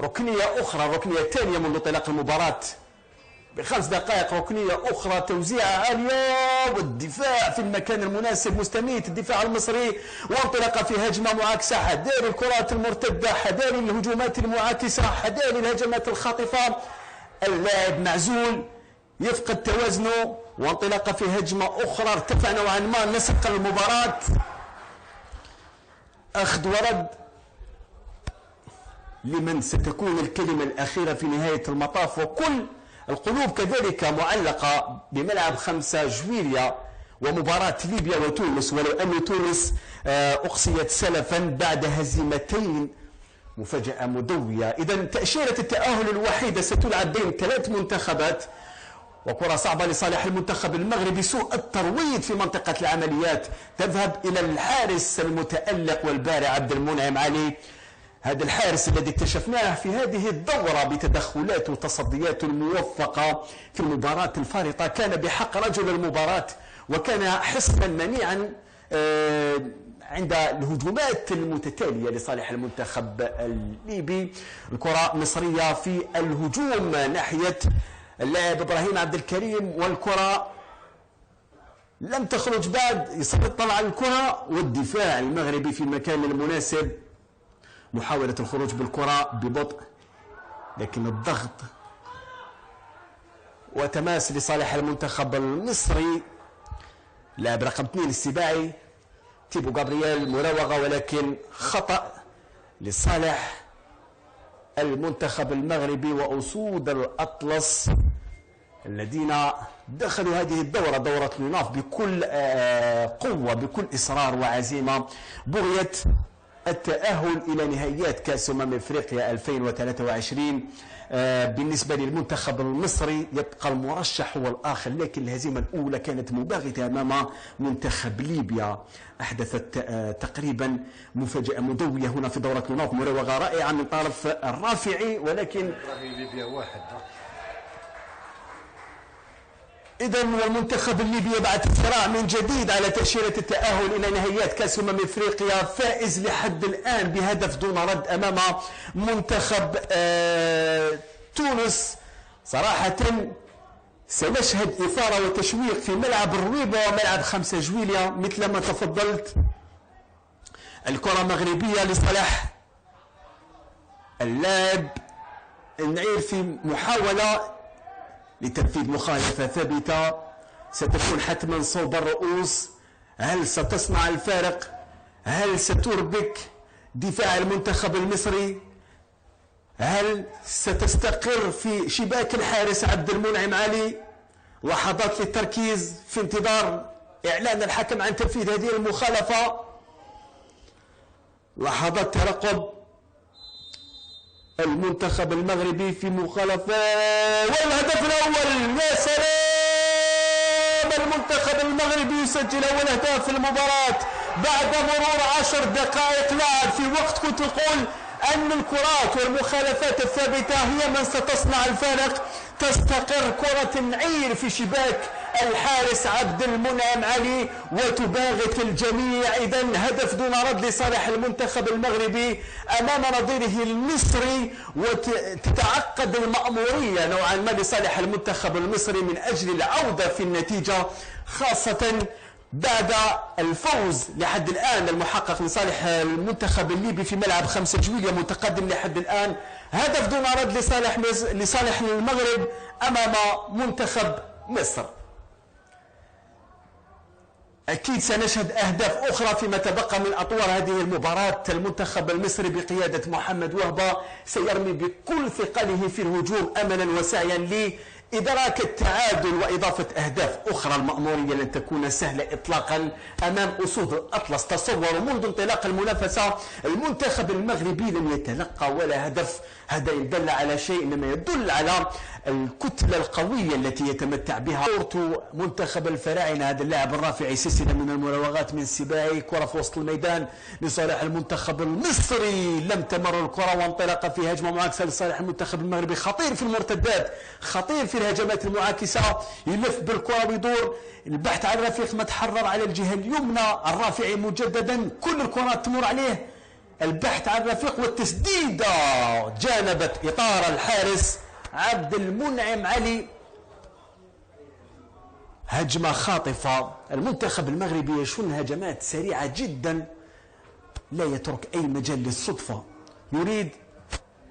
ركنية أخرى، الركنية الثانية منذ انطلاق المباراة ب5 دقائق، ركنية أخرى توزيعة عالية والدفاع في المكان المناسب مستميت الدفاع المصري، وانطلق في هجمة معاكسة، حذاري الكرات المرتدة، حذاري الهجومات المعاكسة، حذاري الهجمات الخاطفة. اللاعب معزول يفقد توازنه، وانطلق في هجمة أخرى، ارتفع نوعا ما نسق المباراة، أخذ ورد لمن ستكون الكلمة الأخيرة في نهاية المطاف، وكل القلوب كذلك معلقة بملعب 5 جويلية ومباراة ليبيا وتونس، ولو أن تونس أقصيت سلفا بعد هزيمتين، مفاجأة مدوية. إذن تأشيرة التأهل الوحيدة ستلعب بين 3 منتخبات، وكرة صعبة لصالح المنتخب المغربي، سوء الترويض في منطقة العمليات تذهب إلى الحارس المتألق والبارع عبد المنعم علي، هذا الحارس الذي اكتشفناه في هذه الدورة بتدخلاته وتصدياته الموفقة في المباراة الفارطة، كان بحق رجل المباراة، وكان حصنا منيعا عند الهجومات المتتالية لصالح المنتخب الليبي. الكرة مصرية في الهجوم ناحية اللاعب إبراهيم عبد الكريم، والكرة لم تخرج بعد، يسلط على الكرة، والدفاع المغربي في المكان المناسب، محاولة الخروج بالكرة ببطء، لكن الضغط وتماس لصالح المنتخب المصري. لاعب رقم 2 السباعي تيبو جابرييل، مراوغة ولكن خطأ لصالح المنتخب المغربي وأسود الأطلس الذين دخلوا هذه الدورة، دورة الناف، بكل قوة، بكل إصرار وعزيمة، بغية التأهل إلى نهائيات كأس أفريقيا 2023. بالنسبة للمنتخب المصري يبقى المرشح هو الآخر، لكن الهزيمة الأولى كانت مباغتة أمام منتخب ليبيا، أحدثت تقريبا مفاجأة مدوية هنا في دورة الناف، مراوغة رائعة من طرف الرافعي، ولكن ليبيا واحد. إذن والمنتخب الليبي بعد الصراع من جديد على تأشيرة التأهل إلى نهائيات كأس أفريقيا، فائز لحد الآن بهدف دون رد أمام منتخب تونس. صراحة سنشهد إثارة وتشويق في ملعب الرويبة وملعب 5 جويلية مثل ما تفضلت. الكرة مغربية لصالح اللاعب النعير في محاولة لتنفيذ مخالفة ثابتة ستكون حتما صوب الرؤوس. هل ستصنع الفارق؟ هل ستربك دفاع المنتخب المصري؟ هل ستستقر في شباك الحارس عبد المنعم علي؟ لحظات للتركيز في انتظار إعلان الحكم عن تنفيذ هذه المخالفة، لحظات ترقب المنتخب المغربي في مخالفة، والهدف الأول. يا سلام، المنتخب المغربي يسجل أول أهداف في المباراة بعد مرور 10 دقائق لعب، في وقت كنت أقول أن الكرات والمخالفات الثابتة هي من ستصنع الفارق. تستقر كرة النعير في شباك الحارس عبد المنعم علي وتباغت الجميع. إذن هدف دون رد لصالح المنتخب المغربي أمام نظيره المصري، وتتعقد المأمورية نوعا ما لصالح المنتخب المصري من أجل العودة في النتيجة، خاصة بعد الفوز لحد الآن المحقق لصالح المنتخب الليبي في ملعب 5 جويلية، متقدم لحد الآن هدف دون رد لصالح المغرب أمام منتخب مصر. أكيد سنشهد أهداف أخرى فيما تبقى من أطوار هذه المباراة. المنتخب المصري بقيادة محمد وهبة سيرمي بكل ثقله في الهجوم أملا وسعيا لإدراك التعادل وإضافة أهداف أخرى. المأمورية لن تكون سهلة إطلاقا أمام أسود الأطلس. تصوروا منذ انطلاق المنافسة المنتخب المغربي لم يتلقى ولا هدف، هذا يدل على شيء، إنما يدل على الكتلة القوية التي يتمتع بها منتخب الفراعنة. هذا اللاعب الرافعي سلسلة من المراوغات من السباعي، كرة في وسط الميدان لصالح المنتخب المصري، لم تمر الكرة وانطلق في هجمة معاكسة لصالح المنتخب المغربي. خطير في المرتدات، خطير في الهجمات المعاكسة، يلف بالكرة ويدور، البحث عن رفيق متحرر على الجهة اليمنى، الرافعي مجددا، كل الكرات تمر عليه البحث عن رفيق والتسديدة جانبت إطار الحارس عبد المنعم علي. هجمة خاطفة، المنتخب المغربي يشن هجمات سريعة جدا لا يترك أي مجال للصدفة، يريد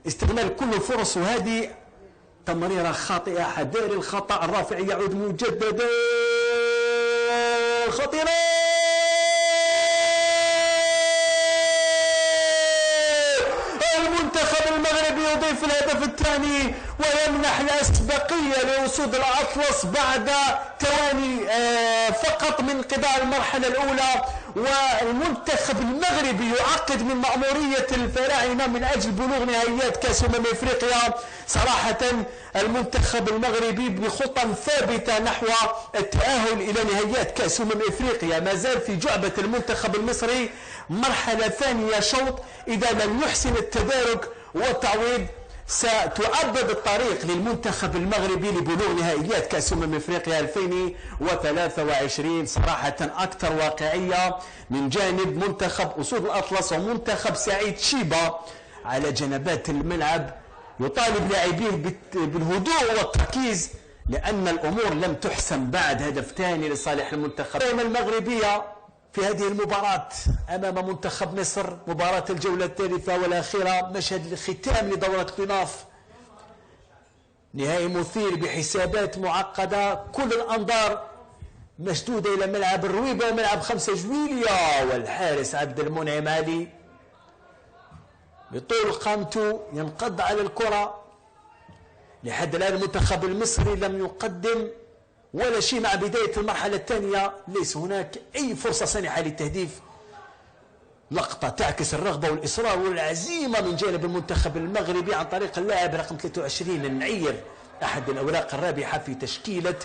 استغلال كل الفرص، وهذه تمريرة خاطئة. حذاري الخطأ، الرافع يعود مجددا، خطيرة، المنتخب المغربي يضيف الهدف الثاني ويمنح الأسبقية لأسود الأطلس بعد ثواني فقط من انقضاء المرحلة الأولى. والمنتخب المغربي يعقد من مأمورية الفراعنة من أجل بلوغ نهائيات كأس أفريقيا. صراحة المنتخب المغربي بخطى ثابتة نحو التأهل إلى نهائيات كأس أفريقيا. ما زال في جعبة المنتخب المصري مرحلة ثانية شوط، إذا لم يحسن التدارك والتعويض ستعبد الطريق للمنتخب المغربي لبلوغ نهائيات كأس أفريقيا 2023. صراحة أكثر واقعية من جانب منتخب أسود الأطلس ومنتخب سعيد شيبة على جنبات الملعب، يطالب لاعبيه بالهدوء والتركيز لأن الأمور لم تحسم بعد. هدف ثاني لصالح المنتخب المغربية في هذه المباراة أمام منتخب مصر، مباراة الجولة الثالثة والأخيرة، مشهد الختام لدورة كليناف، نهائي مثير بحسابات معقدة، كل الأنظار مشدودة إلى ملعب الرويبة وملعب 5 جويليا، والحارس عبد المنعم علي بطول قامته ينقض على الكرة. لحد الآن المنتخب المصري لم يقدم ولا شيء مع بداية المرحلة الثانية، ليس هناك أي فرصة صانعة للتهديف. لقطة تعكس الرغبة والإصرار والعزيمة من جانب المنتخب المغربي عن طريق اللاعب رقم 23 النعير، أحد الأوراق الرابحة في تشكيلة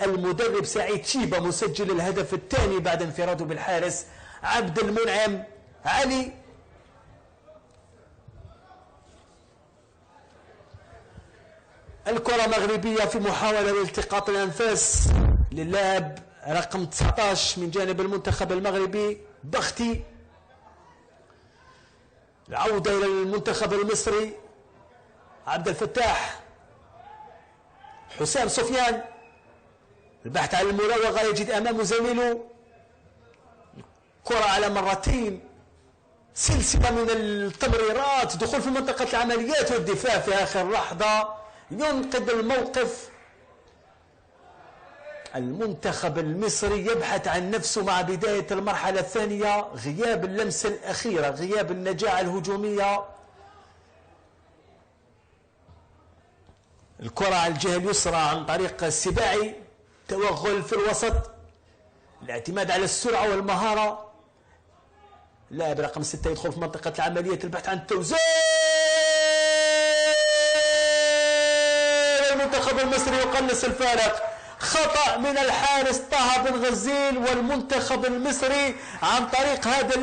المدرب سعيد شيبة، مسجل الهدف الثاني بعد انفراده بالحارس عبد المنعم علي. الكرة مغربية في محاولة لالتقاط الأنفاس للاعب رقم 19 من جانب المنتخب المغربي بختي. العودة إلى المنتخب المصري، عبد الفتاح، حسام سفيان، البحث عن المراوغة، يجد أمامه زميله، كرة على مرتين، سلسلة من التمريرات، دخول في منطقة العمليات والدفاع في آخر لحظة ينقذ الموقف. المنتخب المصري يبحث عن نفسه مع بداية المرحلة الثانية، غياب اللمسة الأخيرة، غياب النجاعة الهجومية. الكرة على الجهة اليسرى عن طريق السباعي، توغل في الوسط، الاعتماد على السرعة والمهارة. لاعب رقم 6 يدخل في منطقة العملية، البحث عن التوزيع. المنتخب المصري يقلص الفارق، خطأ من الحارس طه بن غزيل، والمنتخب المصري عن طريق هذا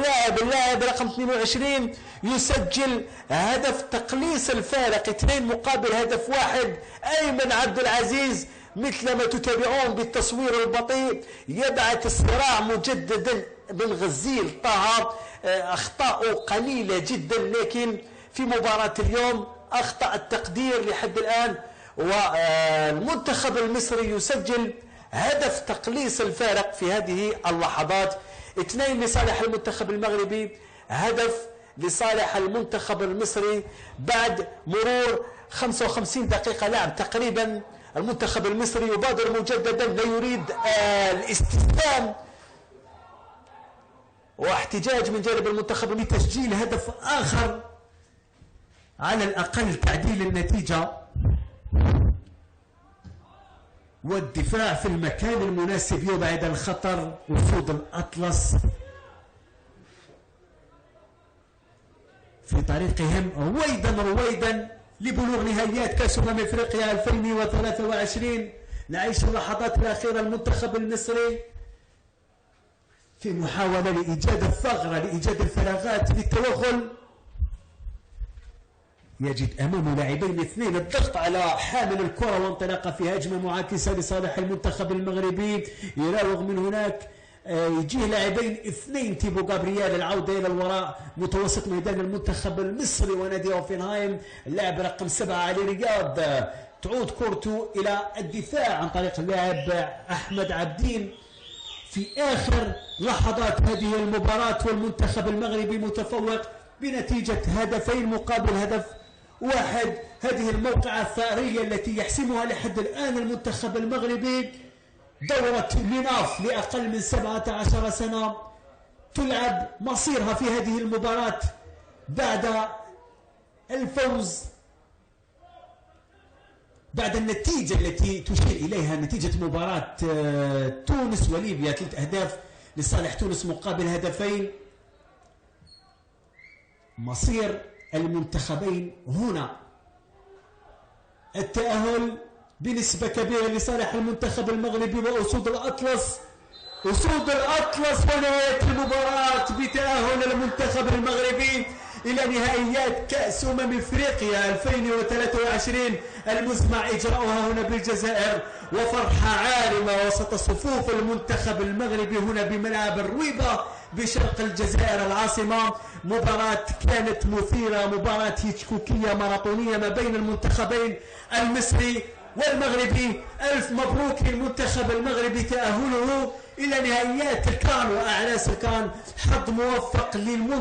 اللاعب رقم 22 يسجل هدف تقليص الفارق، 2 مقابل هدف 1. أيمن عبد العزيز مثل ما تتابعون بالتصوير البطيء يبعث الصراع مجددا بن غزيل. طه أخطاء قليلة جدا، لكن في مباراة اليوم أخطأ التقدير لحد الآن، والمنتخب المصري يسجل هدف تقليص الفارق في هذه اللحظات. 2 لصالح المنتخب المغربي، هدف لصالح المنتخب المصري بعد مرور 55 دقيقة لعب تقريبا. المنتخب المصري يبادر مجددا، لا يريد الاستسلام، واحتجاج من جانب المنتخب لتسجيل هدف آخر، على الأقل تعديل النتيجة والدفاع في المكان المناسب يبعد الخطر. أسود الأطلس في طريقهم رويدا لبلوغ نهائيات كأس أفريقيا 2023. نعيش اللحظات الأخيرة، المنتخب المصري في محاولة لإيجاد الثغرة، لإيجاد الفراغات للتوغل، يجد أمامه لاعبين 2، الضغط على حامل الكرة وانطلاقة في هجمة معاكسة لصالح المنتخب المغربي، يراوغ من هناك يجيه لاعبين اثنين تيبو غابرييل العودة إلى الوراء متوسط ميدان المنتخب المصري ونادي أوفنهايم. اللاعب رقم 7 علي رياض تعود كورته إلى الدفاع عن طريق اللاعب أحمد عبدين في آخر لحظات هذه المباراة، والمنتخب المغربي متفوق بنتيجة هدفين مقابل هدف واحد. هذه الموقعة الثأرية التي يحسمها لحد الآن المنتخب المغربي دورة ليناف لأقل من 17 سنة، تلعب مصيرها في هذه المباراة بعد الفوز، بعد النتيجة التي تشير إليها نتيجة مباراة تونس وليبيا 3 أهداف لصالح تونس مقابل هدفين. مصير المنتخبين هنا التأهل بنسبة كبيرة لصالح المنتخب المغربي وأسود الأطلس. أسود الأطلس ونهاية المباراة بتأهل المنتخب المغربي إلى نهائيات كأس أفريقيا 2023 المزمع إجراؤها هنا بالجزائر، وفرحة عارمة وسط صفوف المنتخب المغربي هنا بملعب الرويبة بشرق الجزائر العاصمة. مباراة كانت مثيرة، مباراة هيتشكوكية ماراثونية ما بين المنتخبين المصري والمغربي. ألف مبروك للمنتخب المغربي تأهله إلى نهائيات الكان وأعراس الكان، حظ موفق للمنتخب.